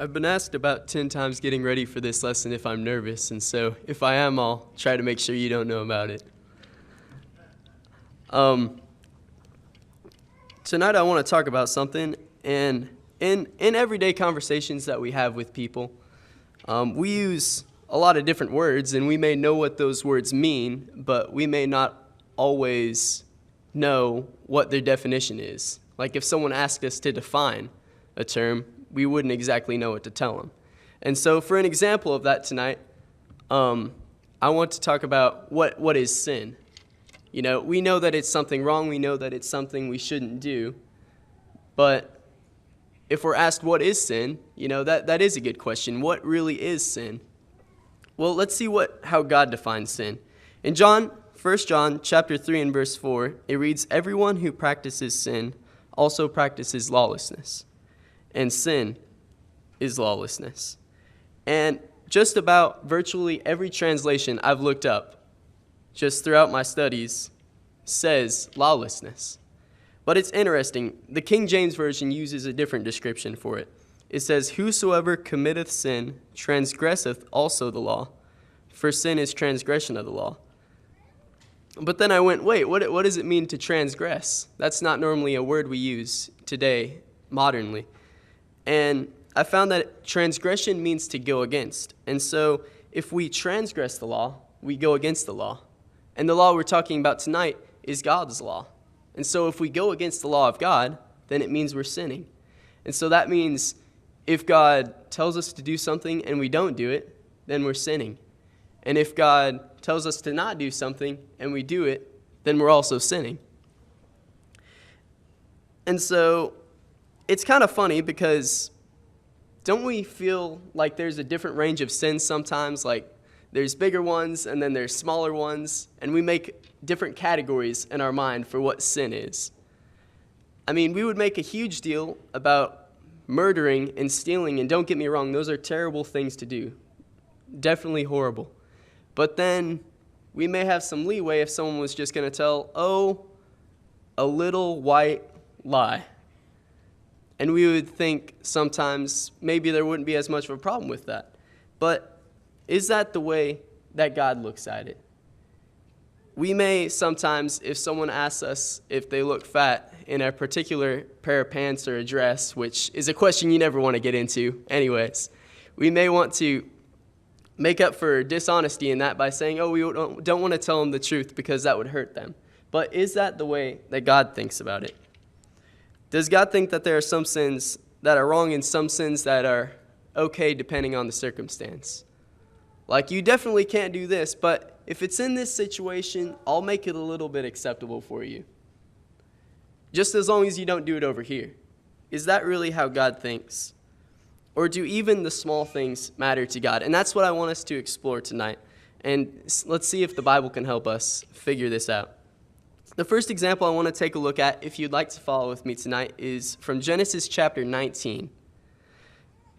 I've been asked about 10 times getting ready for this lesson if I'm nervous, and so if I am, I'll try to make sure you don't know about it. Tonight I want to talk about something, and in everyday conversations that we have with people, we use a lot of different words, and we may know what those words mean, but we may not always know what their definition is. Like if someone asked us to define a term, we wouldn't exactly know what to tell them. And so for an example of that tonight, I want to talk about what is sin. You know, we know that it's something wrong. We know that it's something we shouldn't do. But if we're asked what is sin, you know, that is a good question. What really is sin? Well, let's see how God defines sin. In 1 John chapter 3 and verse 4, it reads, "Everyone who practices sin also practices lawlessness, and sin is lawlessness." And just about virtually every translation I've looked up just throughout my studies says lawlessness. But it's interesting. The King James Version uses a different description for it. It says, "Whosoever committeth sin transgresseth also the law, for sin is transgression of the law." But then I went, wait, what does it mean to transgress? That's not normally a word we use today, modernly. And I found that transgression means to go against. And so if we transgress the law, we go against the law. And the law we're talking about tonight is God's law. And so if we go against the law of God, then it means we're sinning. And so that means if God tells us to do something and we don't do it, then we're sinning. And if God tells us to not do something and we do it, then we're also sinning. And so it's kind of funny because don't we feel like there's a different range of sins sometimes? Like there's bigger ones and then there's smaller ones, and we make different categories in our mind for what sin is. I mean, we would make a huge deal about murdering and stealing, and don't get me wrong, those are terrible things to do. Definitely horrible. But then we may have some leeway if someone was just going to tell, a little white lie. And we would think sometimes maybe there wouldn't be as much of a problem with that. But is that the way that God looks at it? We may sometimes, if someone asks us if they look fat in a particular pair of pants or a dress, which is a question you never want to get into anyways, we may want to make up for dishonesty in that by saying, we don't want to tell them the truth because that would hurt them. But is that the way that God thinks about it? Does God think that there are some sins that are wrong and some sins that are okay depending on the circumstance? Like, you definitely can't do this, but if it's in this situation, I'll make it a little bit acceptable for you. Just as long as you don't do it over here. Is that really how God thinks? Or do even the small things matter to God? And that's what I want us to explore tonight. And let's see if the Bible can help us figure this out. The first example I want to take a look at, if you'd like to follow with me tonight, is from Genesis chapter 19.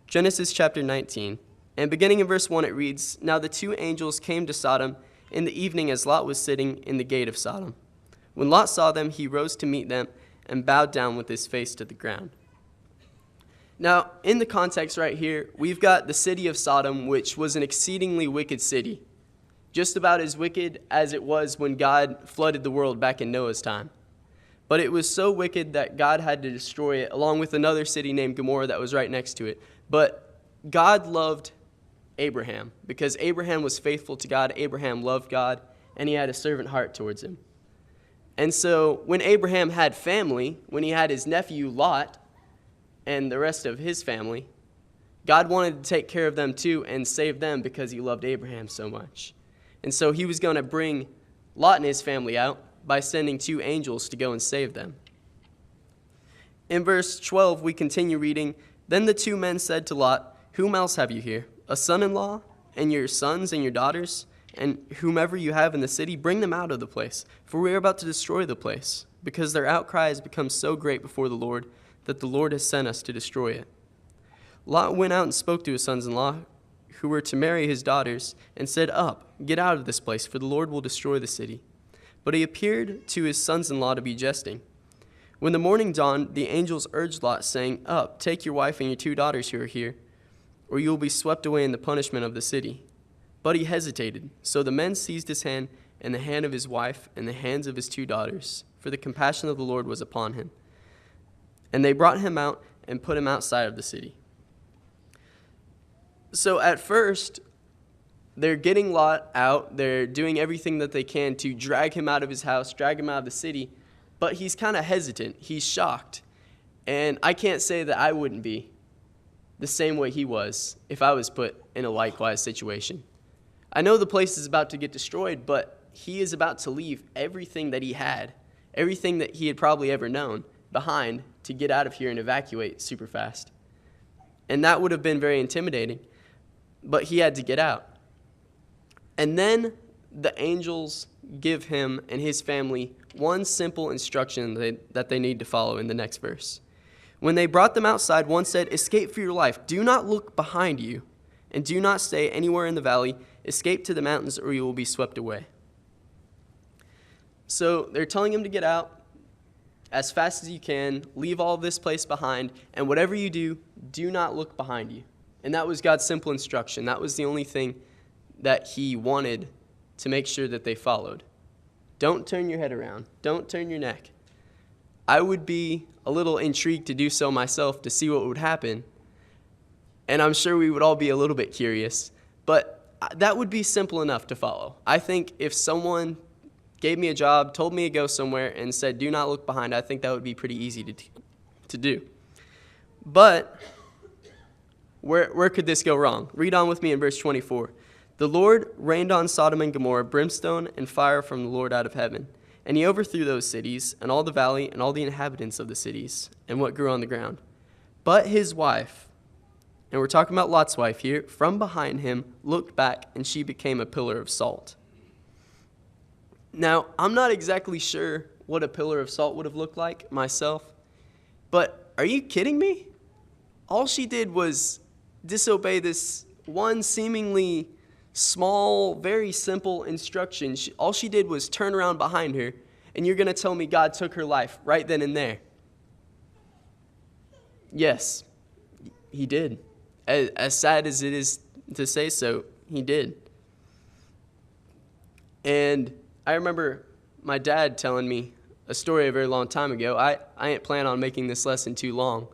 Genesis chapter 19. And beginning in verse 1, it reads, "Now the two angels came to Sodom in the evening as Lot was sitting in the gate of Sodom. When Lot saw them, he rose to meet them and bowed down with his face to the ground." Now, in the context right here, we've got the city of Sodom, which was an exceedingly wicked city, just about as wicked as it was when God flooded the world back in Noah's time. But it was so wicked that God had to destroy it, along with another city named Gomorrah that was right next to it. But God loved Abraham, because Abraham was faithful to God, Abraham loved God, and he had a servant heart towards him. And so when Abraham had family, when he had his nephew Lot, and the rest of his family, God wanted to take care of them too and save them because he loved Abraham so much. And so he was going to bring Lot and his family out by sending two angels to go and save them. In verse 12, we continue reading, "Then the two men said to Lot, 'Whom else have you here? A son-in-law, and your sons and your daughters, and whomever you have in the city, bring them out of the place, for we are about to destroy the place, because their outcry has become so great before the Lord that the Lord has sent us to destroy it.' Lot went out and spoke to his sons-in-law, who were to marry his daughters, and said, 'Up, get out of this place, for the Lord will destroy the city.' But he appeared to his sons-in-law to be jesting. When the morning dawned, the angels urged Lot, saying, 'Up, take your wife and your two daughters who are here, or you will be swept away in the punishment of the city." But he hesitated. So the men seized his hand and the hand of his wife and the hands of his 2 daughters, for the compassion of the Lord was upon him. And they brought him out and put him outside of the city. So at first, they're getting Lot out. They're doing everything that they can to drag him out of his house, drag him out of the city. But he's kind of hesitant. He's shocked. And I can't say that I wouldn't be the same way he was if I was put in a likewise situation. I know the place is about to get destroyed, but he is about to leave everything that he had, everything that he had probably ever known, behind to get out of here and evacuate super fast. And that would have been very intimidating, but he had to get out. And then the angels give him and his family one simple instruction that they need to follow in the next verse. When they brought them outside, one said, "Escape for your life. Do not look behind you, and do not stay anywhere in the valley. Escape to the mountains, or you will be swept away." So they're telling him to get out as fast as you can, leave all of this place behind, and whatever you do, do not look behind you. And that was God's simple instruction. That was the only thing that he wanted to make sure that they followed. Don't turn your head around. Don't turn your neck. I would be a little intrigued to do so myself to see what would happen. And I'm sure we would all be a little bit curious. But that would be simple enough to follow. I think if someone gave me a job, told me to go somewhere, and said, "Do not look behind," I think that would be pretty easy to do. But where could this go wrong? Read on with me in verse 24. "The Lord rained on Sodom and Gomorrah brimstone and fire from the Lord out of heaven. And he overthrew those cities, and all the valley, and all the inhabitants of the cities, and what grew on the ground. But his wife," and we're talking about Lot's wife here, "from behind him looked back, and she became a pillar of salt." Now, I'm not exactly sure what a pillar of salt would have looked like myself, but are you kidding me? All she did was disobey this one seemingly small, very simple instruction. All she did was turn around behind her, and you're going to tell me God took her life right then and there? Yes, he did. As sad as it is to say so, he did. And I remember my dad telling me a story a very long time ago. I ain't plan on making this lesson too long,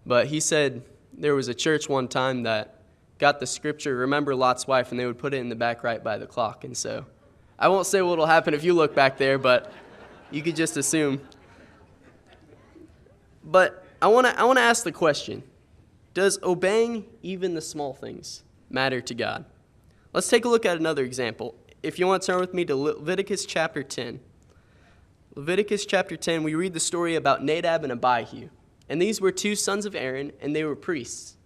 but he said there was a church one time that got the scripture, "Remember Lot's wife," and they would put it in the back right by the clock. And so I won't say what will happen if you look back there, but you could just assume. But I want to ask the question, does obeying even the small things matter to God? Let's take a look at another example. If you want to turn with me to Leviticus chapter 10. Leviticus chapter 10, we read the story about Nadab and Abihu. And these were 2 sons of Aaron, and they were priests.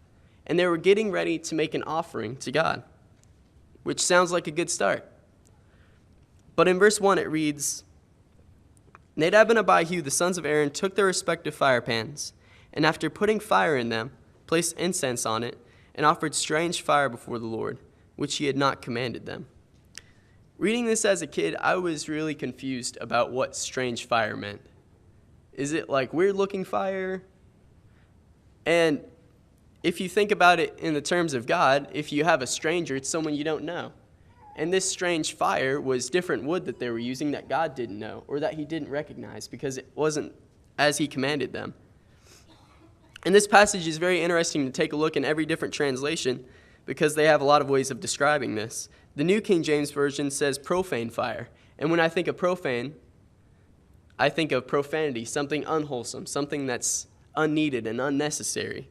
And they were getting ready to make an offering to God, which sounds like a good start. But in verse 1 it reads, "Nadab and Abihu, the sons of Aaron, took their respective fire pans, and after putting fire in them, placed incense on it, and offered strange fire before the Lord, which he had not commanded them." Reading this as a kid, I was really confused about what strange fire meant. Is it like weird-looking fire? And if you think about it in the terms of God, if you have a stranger, it's someone you don't know. And this strange fire was different wood that they were using that God didn't know or that he didn't recognize because it wasn't as he commanded them. And this passage is very interesting to take a look in every different translation because they have a lot of ways of describing this. The New King James Version says profane fire. And when I think of profane, I think of profanity, something unwholesome, something that's unneeded and unnecessary.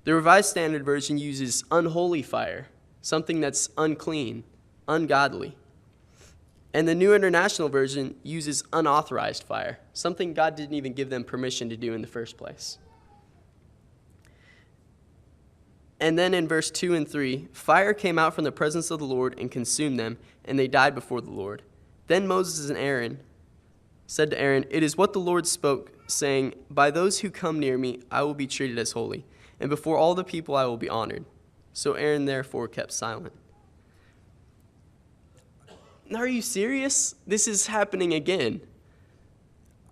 The Revised Standard Version uses unholy fire, something that's unclean, ungodly. And the New International Version uses unauthorized fire, something God didn't even give them permission to do in the first place. And then in verse 2 and 3, "Fire came out from the presence of the Lord and consumed them, and they died before the Lord. Then Moses and Aaron said to Aaron, 'It is what the Lord spoke, saying, by those who come near me I will be treated as holy, and before all the people I will be honored.' So Aaron therefore kept silent." Are you serious? This is happening again.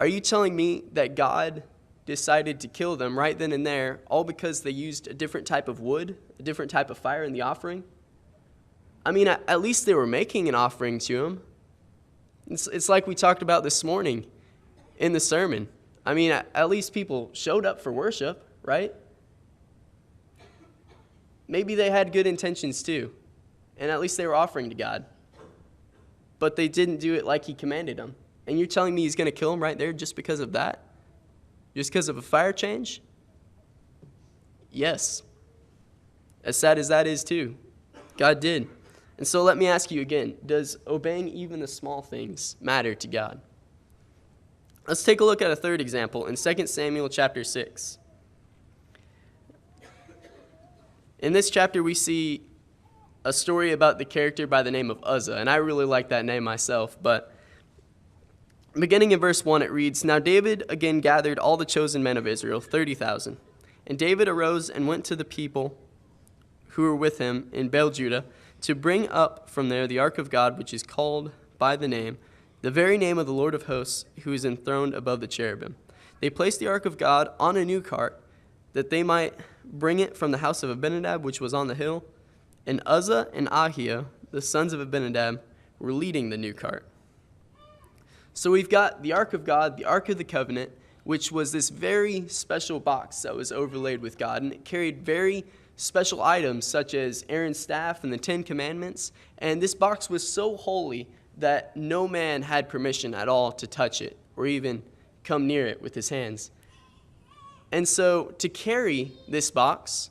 Are you telling me that God decided to kill them right then and there, all because they used a different type of wood, a different type of fire in the offering? I mean, at least they were making an offering to him. It's like we talked about this morning in the sermon. I mean, at least people showed up for worship, right? Maybe they had good intentions too, and at least they were offering to God. But they didn't do it like he commanded them. And you're telling me he's going to kill them right there just because of that? Just because of a fire change? Yes. As sad as that is too, God did. And so let me ask you again, does obeying even the small things matter to God? Let's take a look at a third example in 2 Samuel chapter 6. In this chapter, we see a story about the character by the name of Uzzah, and I really like that name myself, but beginning in verse 1, it reads, "Now David again gathered all the chosen men of Israel, 30,000. And David arose and went to the people who were with him in Baal-Judah to bring up from there the ark of God, which is called by the name, the very name of the Lord of hosts, who is enthroned above the cherubim. They placed the ark of God on a new cart, that they might bring it from the house of Abinadab, which was on the hill. And Uzzah and Ahio, the sons of Abinadab, were leading the new cart." So we've got the ark of God, the ark of the covenant, which was this very special box that was overlaid with God, and it carried very special items such as Aaron's staff and the 10 Commandments. And this box was so holy that no man had permission at all to touch it or even come near it with his hands. And so to carry this box,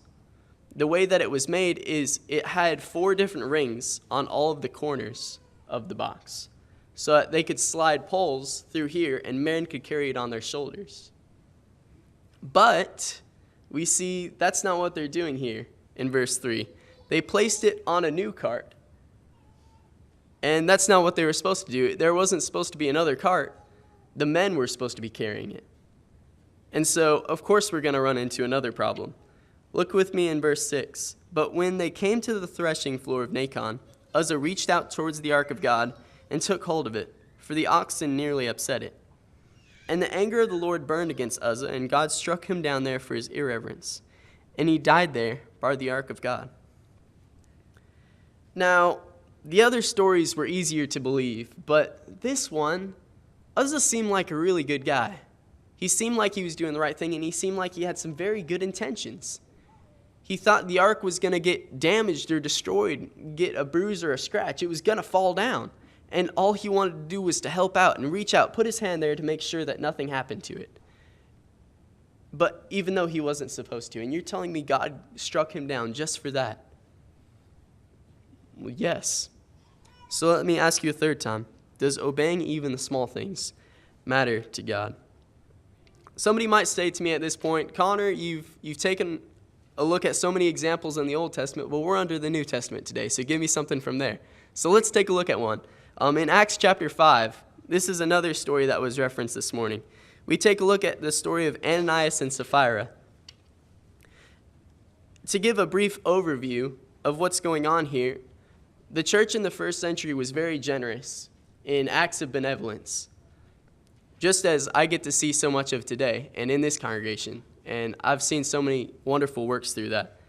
the way that it was made is it had 4 different rings on all of the corners of the box, so that they could slide poles through here and men could carry it on their shoulders. But we see that's not what they're doing here in verse 3. They placed it on a new cart. And that's not what they were supposed to do. There wasn't supposed to be another cart. The men were supposed to be carrying it. And so, of course, we're going to run into another problem. Look with me in verse 6. "But when they came to the threshing floor of Nacon, Uzzah reached out towards the ark of God and took hold of it, for the oxen nearly upset it. And the anger of the Lord burned against Uzzah, and God struck him down there for his irreverence. And he died there by the ark of God." Now, the other stories were easier to believe, but this one, Uzzah seemed like a really good guy. He seemed like he was doing the right thing, and he seemed like he had some very good intentions. He thought the ark was going to get damaged or destroyed, get a bruise or a scratch. It was going to fall down. And all he wanted to do was to help out and reach out, put his hand there to make sure that nothing happened to it. But even though he wasn't supposed to, and you're telling me God struck him down just for that? Well, yes. So let me ask you a third time. Does obeying even the small things matter to God? Somebody might say to me at this point, "Connor, you've taken a look at so many examples in the Old Testament, but we're under the New Testament today, so give me something from there." So let's take a look at one. In Acts chapter 5, this is another story that was referenced this morning. We take a look at the story of Ananias and Sapphira. To give a brief overview of what's going on here, the church in the first century was very generous in acts of benevolence, just as I get to see so much of today and in this congregation. And I've seen so many wonderful works through that.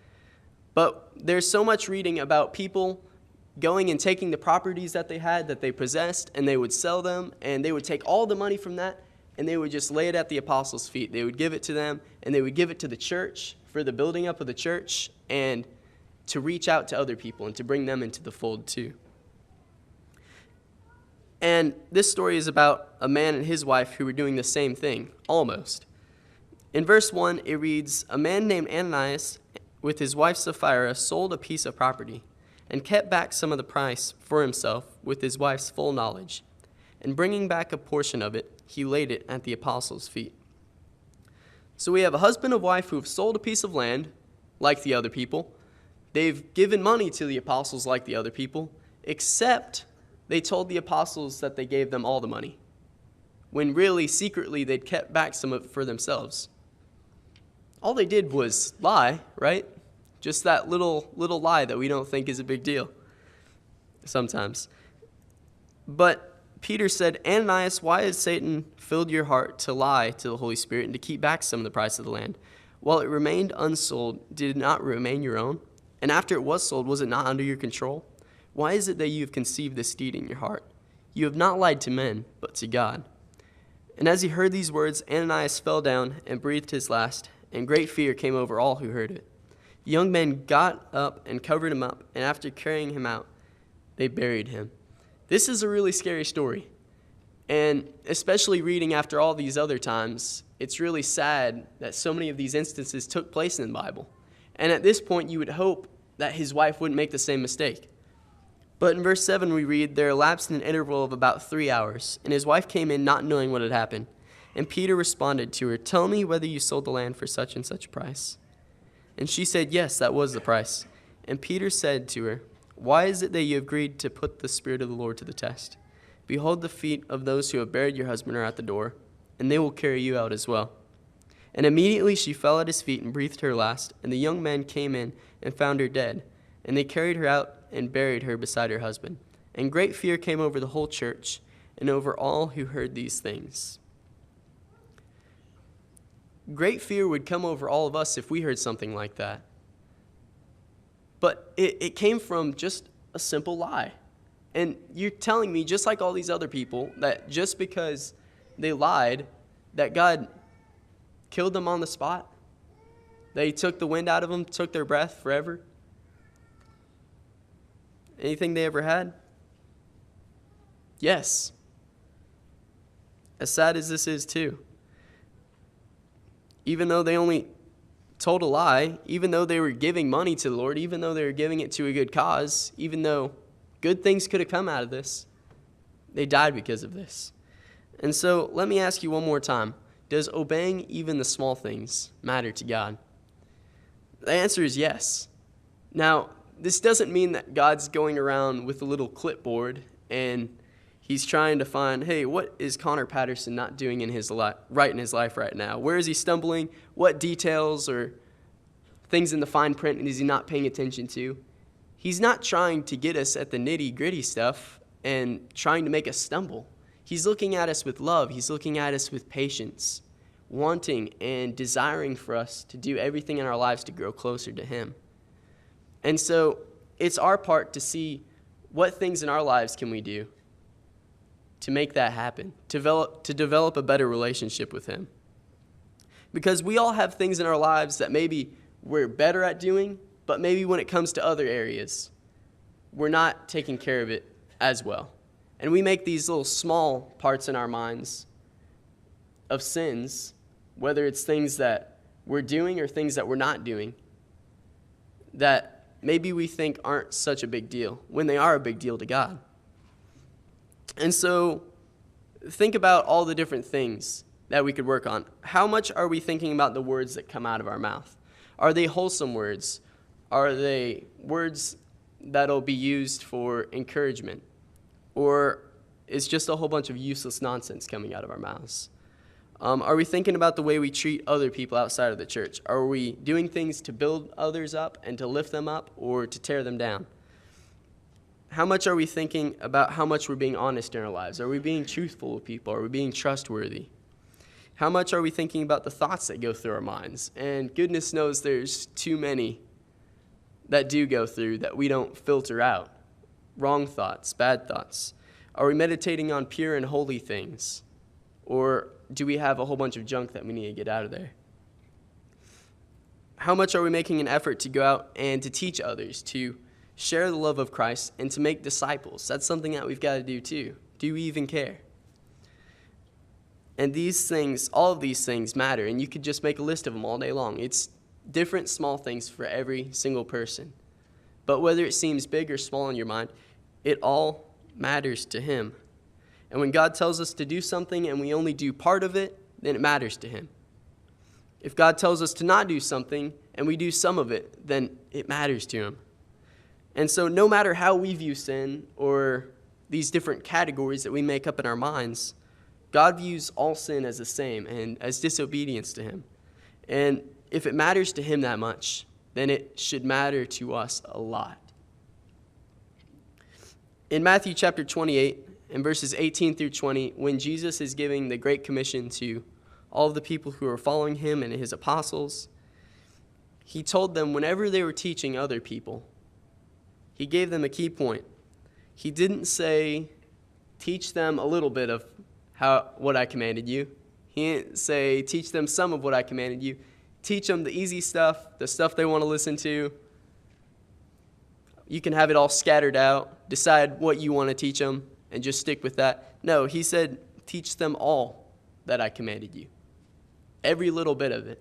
But there's so much reading about people going and taking the properties that they had, that they possessed, and they would sell them, and they would take all the money from that, and they would just lay it at the apostles' feet. They would give it to them, and they would give it to the church for the building up of the church, and to reach out to other people and to bring them into the fold too. And this story is about a man and his wife who were doing the same thing, almost. In verse 1, it reads, "A man named Ananias with his wife Sapphira sold a piece of property and kept back some of the price for himself with his wife's full knowledge. And bringing back a portion of it, he laid it at the apostles' feet." So we have a husband and wife who have sold a piece of land like the other people. They've given money to the apostles like the other people, except they told the apostles that they gave them all the money, when really, secretly, they'd kept back some of it for themselves. All they did was lie, right? Just that little lie that we don't think is a big deal sometimes. But Peter said, Ananias, why has Satan filled your heart to lie to the Holy Spirit and to keep back some of the price of the land? While it remained unsold, did it not remain your own? And after it was sold, was it not under your control? Why is it that you have conceived this deed in your heart? You have not lied to men, but to God. And as he heard these words, Ananias fell down and breathed his last, and great fear came over all who heard it. The young men got up and covered him up, and after carrying him out, they buried him. This is a really scary story. And especially reading after all these other times, it's really sad that so many of these instances took place in the Bible. And at this point, you would hope that his wife wouldn't make the same mistake. But in verse 7, we read, there elapsed an interval of about 3 hours, and his wife came in not knowing what had happened. And Peter responded to her, tell me whether you sold the land for such and such price. And she said, yes, that was the price. And Peter said to her, why is it that you have agreed to put the Spirit of the Lord to the test? Behold, the feet of those who have buried your husband are at the door, and they will carry you out as well. And immediately she fell at his feet and breathed her last, and the young men came in and found her dead. And they carried her out and buried her beside her husband. And great fear came over the whole church and over all who heard these things. Great fear would come over all of us if we heard something like that. But it came from just a simple lie. And you're telling me, just like all these other people, that just because they lied, that God killed them on the spot? That he took the wind out of them, took their breath forever? Anything they ever had? Yes. As sad as this is too. Even though they only told a lie, even though they were giving money to the Lord, even though they were giving it to a good cause, even though good things could have come out of this, they died because of this. And so let me ask you one more time. Does obeying even the small things matter to God? The answer is yes. Now, this doesn't mean that God's going around with a little clipboard and he's trying to find, hey, what is Connor Patterson not doing in his life right now? Where is he stumbling? What details or things in the fine print is he not paying attention to? He's not trying to get us at the nitty-gritty stuff and trying to make us stumble. He's looking at us with love. He's looking at us with patience, wanting and desiring for us to do everything in our lives to grow closer to him. And so it's our part to see what things in our lives can we do to make that happen, to develop a better relationship with him. Because we all have things in our lives that maybe we're better at doing, but maybe when it comes to other areas, we're not taking care of it as well. And we make these little small parts in our minds of sins, whether it's things that we're doing or things that we're not doing, that maybe we think aren't such a big deal, when they are a big deal to God. And so think about all the different things that we could work on. How much are we thinking about the words that come out of our mouth? Are they wholesome words? Are they words that'll be used for encouragement? Or is just a whole bunch of useless nonsense coming out of our mouths? Are we thinking about the way we treat other people outside of the church? Are we doing things to build others up and to lift them up or to tear them down? How much are we thinking about how much we're being honest in our lives? Are we being truthful with people? Are we being trustworthy? How much are we thinking about the thoughts that go through our minds? And goodness knows there's too many that do go through that we don't filter out. Wrong thoughts, bad thoughts. Are we meditating on pure and holy things? Or do we have a whole bunch of junk that we need to get out of there? How much are we making an effort to go out and to teach others, to share the love of Christ, and to make disciples? That's something that we've got to do too. Do we even care? And these things, all of these things matter, and you could just make a list of them all day long. It's different small things for every single person. But whether it seems big or small in your mind, it all matters to him. And when God tells us to do something and we only do part of it, then it matters to him. If God tells us to not do something and we do some of it, then it matters to him. And so no matter how we view sin or these different categories that we make up in our minds, God views all sin as the same and as disobedience to him. And if it matters to him that much, then it should matter to us a lot. In Matthew chapter 28, in verses 18 through 20, when Jesus is giving the Great Commission to all of the people who are following him and his apostles, he told them whenever they were teaching other people, he gave them a key point. He didn't say, teach them a little bit of what I commanded you. He didn't say, teach them some of what I commanded you. Teach them the easy stuff, the stuff they want to listen to. You can have it all scattered out. Decide what you want to teach them and just stick with that. No, he said, teach them all that I commanded you. Every little bit of it.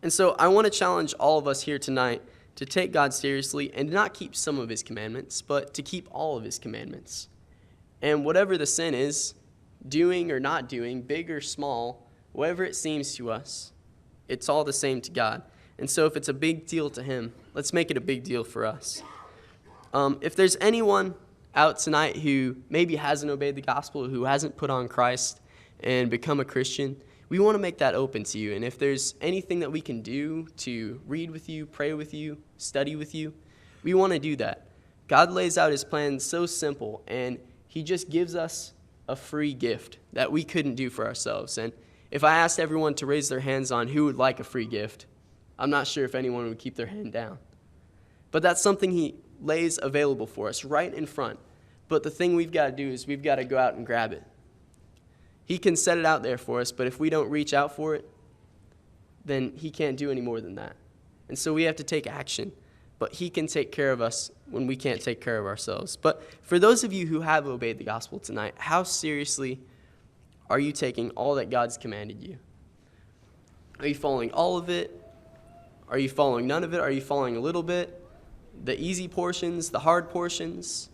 And so I want to challenge all of us here tonight to take God seriously and not keep some of his commandments, but to keep all of his commandments. And whatever the sin is, doing or not doing, big or small, whatever it seems to us, it's all the same to God. And so if it's a big deal to him, let's make it a big deal for us. If there's anyone out tonight who maybe hasn't obeyed the gospel, who hasn't put on Christ and become a Christian, we want to make that open to you. And if there's anything that we can do to read with you, pray with you, study with you, we want to do that. God lays out his plan so simple, and he just gives us a free gift that we couldn't do for ourselves. And if I asked everyone to raise their hands on who would like a free gift, I'm not sure if anyone would keep their hand down. But that's something he lays available for us right in front. But the thing we've got to do is we've got to go out and grab it. He can set it out there for us, but if we don't reach out for it, then he can't do any more than that. And so we have to take action. But he can take care of us when we can't take care of ourselves. But for those of you who have obeyed the gospel tonight, how seriously are you taking all that God's commanded you? Are you following all of it? Are you following none of it? Are you following a little bit? The easy portions, the hard portions?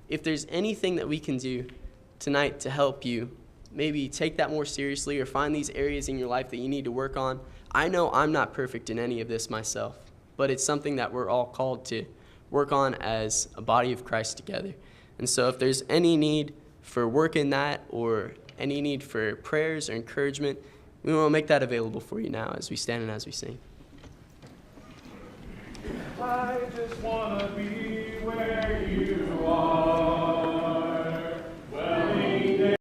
If there's anything that we can do tonight to help you, maybe take that more seriously or find these areas in your life that you need to work on. I know I'm not perfect in any of this myself, but it's something that we're all called to work on as a body of Christ together. And so if there's any need for work in that or any need for prayers or encouragement, we want to make that available for you now as we stand and as we sing. I just want to be where you are.